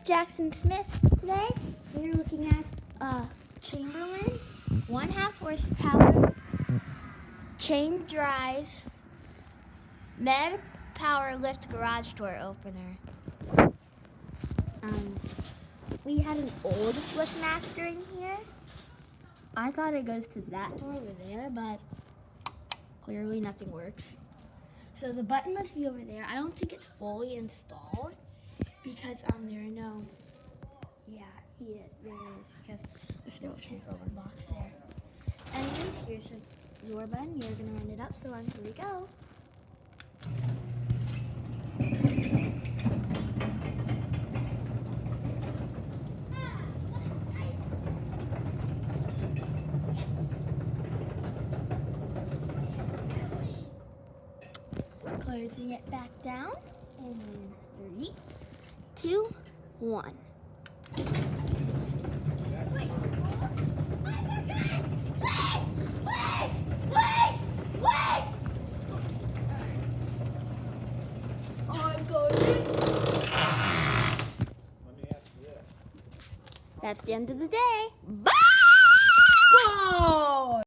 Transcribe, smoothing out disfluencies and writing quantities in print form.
Jackson Smith. Today we're looking at Chamberlain 1.5 horsepower chain drive med power lift garage door opener. We had an old Liftmaster in here. I thought it goes to that door over there, but clearly nothing works. So the button must be over there. I don't think it's fully installed because there are no, there is, because there's still a Chamberlain box there. Anyways, here's your button. You're gonna run it up, so here we go. Closing it back down in 3, 2, 1. Wait! I'm going. Let me ask you this. That's the end of the day. Bye! Whoa!